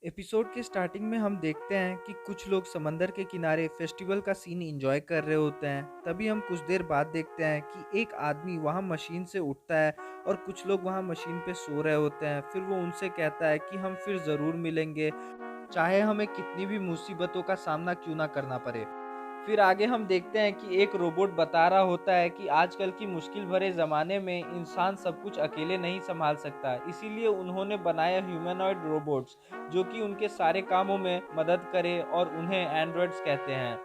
Episode के starting में हम देखते हैं कि कुछ लोग समंदर के किनारे फेस्टिवल का सीन एंजॉय कर रहे होते हैं। तभी हम कुछ देर बाद देखते हैं कि एक आदमी वहां मशीन से उठता है और कुछ लोग वहां मशीन पे सो रहे होते हैं। फिर वो उनसे कहता है कि हम फिर ज़रूर मिलेंगे, चाहे हमें कितनी भी मुसीबतों का सामना क्यों ना करना पड़े। फिर आगे हम देखते हैं कि एक रोबोट बता रहा होता है कि आजकल की मुश्किल भरे ज़माने में इंसान सब कुछ अकेले नहीं संभाल सकता, इसीलिए उन्होंने बनाया ह्यूमनॉइड रोबोट्स जो कि उनके सारे कामों में मदद करे और उन्हें एंड्रॉइड्स कहते हैं।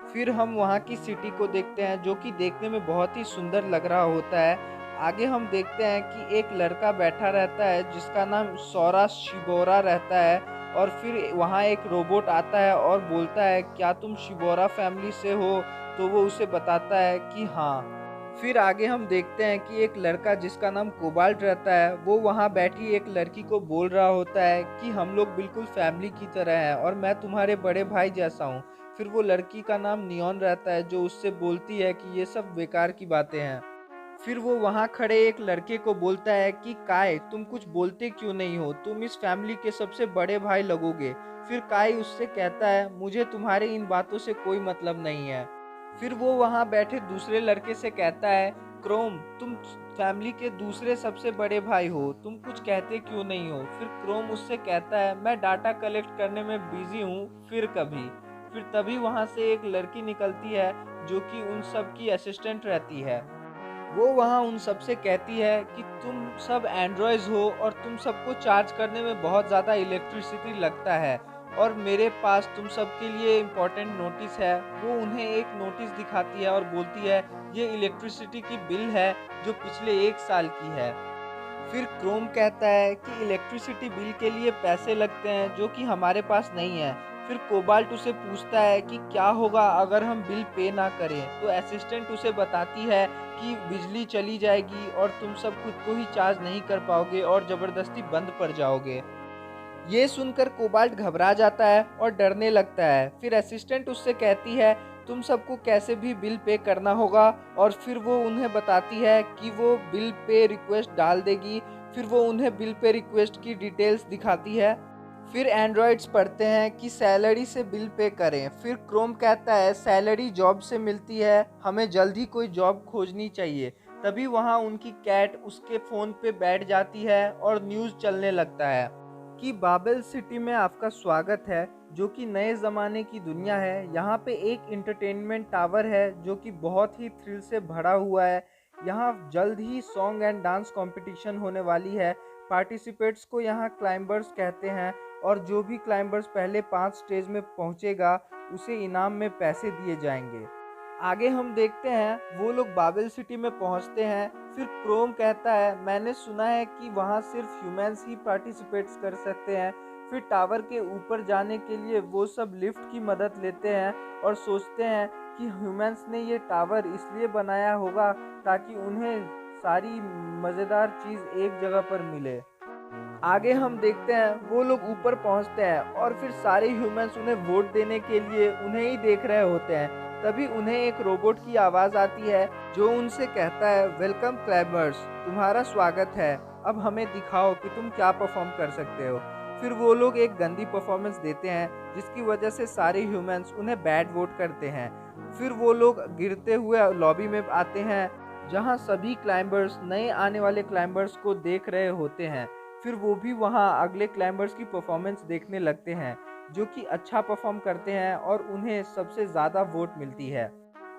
फिर हम वहाँ की सिटी को देखते हैं जो कि देखने में बहुत ही सुंदर लग रहा होता है। आगे हम देखते हैं कि एक लड़का बैठा रहता है जिसका नाम सौरा शिबोरा रहता है। और फिर वहाँ एक रोबोट आता है और बोलता है, क्या तुम शिबोरा फैमिली से हो? तो वो उसे बताता है कि हाँ। फिर आगे हम देखते हैं कि एक लड़का जिसका नाम कोबाल्ट रहता है वो वहाँ बैठी एक लड़की को बोल रहा होता है कि हम लोग बिल्कुल फैमिली की तरह हैं और मैं तुम्हारे बड़े भाई जैसा हूँ। फिर वो लड़की का नाम नियॉन रहता है जो उससे बोलती है कि ये सब बेकार की बातें हैं। फिर वो वहाँ खड़े एक लड़के को बोलता है कि काय, तुम कुछ बोलते क्यों नहीं हो? तुम इस फैमिली के सबसे बड़े भाई लगोगे। फिर काय उससे कहता है, मुझे तुम्हारे इन बातों से कोई मतलब नहीं है। फिर वो वहाँ बैठे दूसरे लड़के से कहता है, क्रोम, तुम फैमिली के दूसरे सबसे बड़े भाई हो, तुम कुछ कहते क्यों नहीं हो? फिर क्रोम उससे कहता है, मैं डाटा कलेक्ट करने में बिजी हूँ, फिर कभी। फिर तभी वहाँ से एक लड़की निकलती है जो कि उन सब की असिस्टेंट रहती है। वो वहाँ उन सब से कहती है कि तुम सब एंड्रॉयड्स हो और तुम सबको चार्ज करने में बहुत ज़्यादा इलेक्ट्रिसिटी लगता है, और मेरे पास तुम सब के लिए इम्पोर्टेंट नोटिस है। वो उन्हें एक नोटिस दिखाती है और बोलती है, ये इलेक्ट्रिसिटी की बिल है जो पिछले 1 साल की है। फिर क्रोम कहता है कि इलेक्ट्रिसिटी बिल के लिए पैसे लगते हैं जो कि हमारे पास नहीं है। फिर कोबाल्ट उसे पूछता है कि क्या होगा अगर हम बिल पे ना करें, तो असिस्टेंट उसे बताती है कि बिजली चली जाएगी और तुम सब खुद को ही चार्ज नहीं कर पाओगे और ज़बरदस्ती बंद पड़ जाओगे। ये सुनकर कोबाल्ट घबरा जाता है और डरने लगता है। फिर असिस्टेंट उससे कहती है, तुम सबको कैसे भी बिल पे करना होगा, और फिर वो उन्हें बताती है कि वो बिल पे रिक्वेस्ट डाल देगी। फिर वो उन्हें बिल पे रिक्वेस्ट की डिटेल्स दिखाती है। फिर एंड्रॉइड्स पढ़ते हैं कि सैलरी से बिल पे करें। फिर क्रोम कहता है, सैलरी जॉब से मिलती है, हमें जल्द ही कोई जॉब खोजनी चाहिए। तभी वहाँ उनकी कैट उसके फ़ोन पे बैठ जाती है और न्यूज़ चलने लगता है कि बाबेल सिटी में आपका स्वागत है, जो कि नए ज़माने की दुनिया है। यहाँ पे एक इंटरटेनमेंट टावर है जो कि बहुत ही थ्रिल से भरा हुआ है। यहाँ जल्द ही सॉन्ग एंड डांस कंपटीशन होने वाली है। पार्टिसिपेट्स को यहाँ क्लाइंबर्स कहते हैं, और जो भी क्लाइंबर्स पहले 5 स्टेज में पहुँचेगा उसे इनाम में पैसे दिए जाएंगे। आगे हम देखते हैं वो लोग बाबेल सिटी में पहुंचते हैं। फिर क्रोम कहता है, मैंने सुना है कि वहां सिर्फ ह्यूमंस ही पार्टिसिपेट्स कर सकते हैं। फिर टावर के ऊपर जाने के लिए वो सब लिफ्ट की मदद लेते हैं और सोचते हैं कि ह्यूमंस ने ये टावर इसलिए बनाया होगा ताकि उन्हें सारी मज़ेदार चीज़ एक जगह पर मिले। आगे हम देखते हैं वो लोग ऊपर पहुंचते हैं और फिर सारे ह्यूमंस उन्हें वोट देने के लिए उन्हें ही देख रहे होते हैं। तभी उन्हें एक रोबोट की आवाज़ आती है जो उनसे कहता है, वेलकम क्लाइंबर्स, तुम्हारा स्वागत है। अब हमें दिखाओ कि तुम क्या परफॉर्म कर सकते हो। फिर वो लोग एक गंदी परफॉर्मेंस देते हैं जिसकी वजह से सारे ह्यूमंस उन्हें बैड वोट करते हैं। फिर वो लोग गिरते हुए लॉबी में आते हैं जहां सभी क्लाइंबर्स नए आने वाले क्लाइंबर्स को देख रहे होते हैं। फिर वो भी वहाँ अगले क्लाइंबर्स की परफॉर्मेंस देखने लगते हैं जो कि अच्छा परफॉर्म करते हैं और उन्हें सबसे ज़्यादा वोट मिलती है।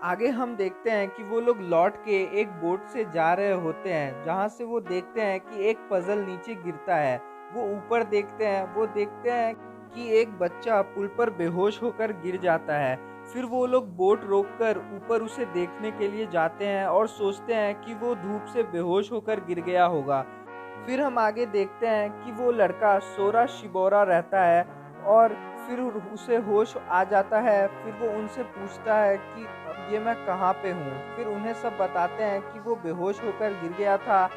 आगे हम देखते हैं कि वो लोग लौट के एक बोट से जा रहे होते हैं जहाँ से वो देखते हैं कि एक पजल नीचे गिरता है। वो ऊपर देखते हैं, वो देखते हैं कि एक बच्चा पुल पर बेहोश होकर गिर जाता है। फिर वो लोग बोट रोककर ऊपर उसे देखने के लिए जाते हैं और सोचते हैं कि वो धूप से बेहोश होकर गिर गया होगा। फिर हम आगे देखते हैं कि वो लड़का सोरा शिबोरा रहता है और फिर उसे होश आ जाता है। फिर वो उनसे पूछता है कि अब ये मैं कहाँ पे हूँ। फिर उन्हें सब बताते हैं कि वो बेहोश होकर गिर गया था।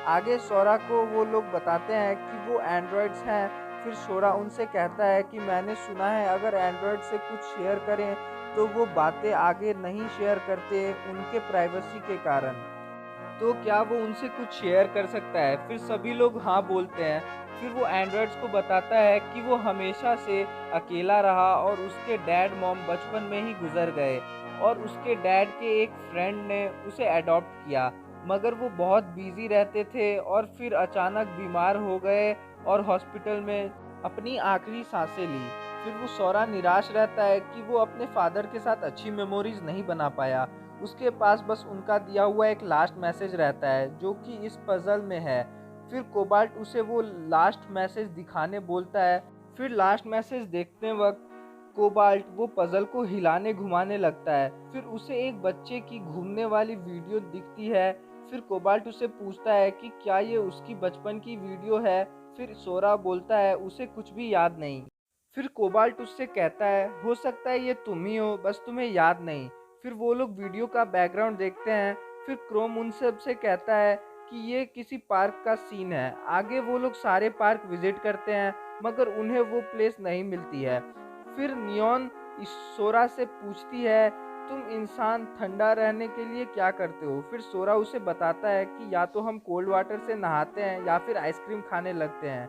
आगे सोरा को वो लोग बताते हैं कि वो एंड्रॉइड्स हैं। फिर सोरा उनसे कहता है कि मैंने सुना है अगर एंड्रॉइड से कुछ शेयर करें तो वो बातें आगे नहीं शेयर करते उनके प्राइवेसी के कारण। तो क्या वो उनसे कुछ शेयर कर सकता है? फिर सभी लोग हाँ बोलते हैं। फिर वो एंड्रॉइड्स को बताता है कि वो हमेशा से अकेला रहा और उसके डैड मॉम बचपन में ही गुजर गए और उसके डैड के एक फ्रेंड ने उसे अडॉप्ट किया, मगर वो बहुत बिजी रहते थे और फिर अचानक बीमार हो गए और हॉस्पिटल में अपनी आखिरी सांसें ली। फिर वो सोरा निराश रहता है कि वो अपने फादर के साथ अच्छी मेमोरीज नहीं बना पाया। उसके पास बस उनका दिया हुआ एक लास्ट मैसेज रहता है जो कि इस पजल में है। फिर कोबाल्ट उसे वो लास्ट मैसेज दिखाने बोलता है। फिर लास्ट मैसेज देखते वक्त कोबाल्ट वो पजल को हिलाने घुमाने लगता है। फिर उसे एक बच्चे की घूमने वाली वीडियो दिखती है। फिर कोबाल्ट उसे पूछता है कि क्या ये उसकी बचपन की वीडियो है। फिर सोरा बोलता है उसे कुछ भी याद नहीं। फिर कोबाल्ट उससे कहता है हो सकता है ये तुम ही हो, बस तुम्हें याद नहीं। फिर वो लोग वीडियो का बैकग्राउंड देखते हैं। फिर क्रोम उन सब से कहता है कि ये किसी पार्क का सीन है। आगे वो लोग सारे पार्क विजिट करते हैं, मगर उन्हें वो प्लेस नहीं मिलती है। फिर नियॉन इस सोरा से पूछती है तुम इंसान ठंडा रहने के लिए क्या करते हो। फिर सोरा उसे बताता है कि या तो हम कोल्ड वाटर से नहाते हैं या फिर आइसक्रीम खाने लगते हैं।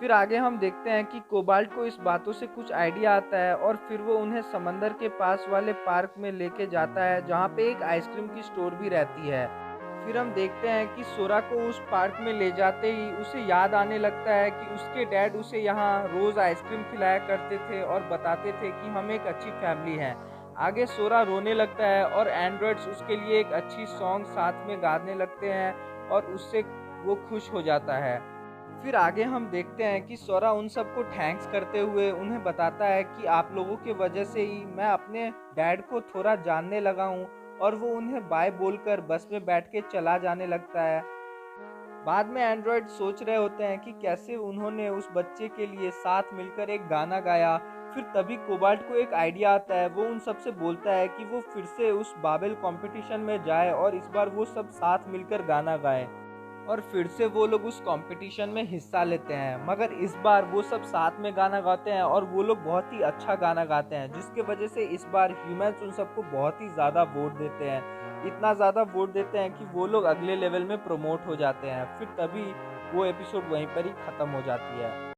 फिर आगे हम देखते हैं कि कोबाल्ट को इस बातों से कुछ आइडिया आता है और फिर वो उन्हें समंदर के पास वाले पार्क में लेके जाता है जहाँ पे एक आइसक्रीम की स्टोर भी रहती है। फिर हम देखते हैं कि सोरा को उस पार्क में ले जाते ही उसे याद आने लगता है कि उसके डैड उसे यहाँ रोज़ आइसक्रीम खिलाया करते थे और बताते थे कि हम एक अच्छी फैमिली हैं। आगे सोरा रोने लगता है और एंड्रॉइड्स उसके लिए एक अच्छी सॉन्ग साथ में गाने लगते हैं और उससे वो खुश हो जाता है। फिर आगे हम देखते हैं कि सोरा उन सबको थैंक्स करते हुए उन्हें बताता है कि आप लोगों की वजह से ही मैं अपने डैड को थोड़ा जानने लगा हूँ और वो उन्हें बाय बोलकर बस में बैठ के चला जाने लगता है। बाद में एंड्रॉयड सोच रहे होते हैं कि कैसे उन्होंने उस बच्चे के लिए साथ मिलकर एक गाना गाया। फिर तभी कोबाल्ट को एक आइडिया आता है। वो उन सब से बोलता है कि वो फिर से उस बाबेल कंपटीशन में जाए और इस बार वो सब साथ मिलकर गाना गाएं। और फिर से वो लोग उस कंपटीशन में हिस्सा लेते हैं, मगर इस बार वो सब साथ में गाना गाते हैं और वो लोग बहुत ही अच्छा गाना गाते हैं, जिसके वजह से इस बार ह्यूमंस उन सबको बहुत ही ज़्यादा वोट देते हैं। इतना ज़्यादा वोट देते हैं कि वो लोग अगले लेवल में प्रमोट हो जाते हैं। फिर तभी वो एपिसोड वहीं पर ही ख़त्म हो जाती है।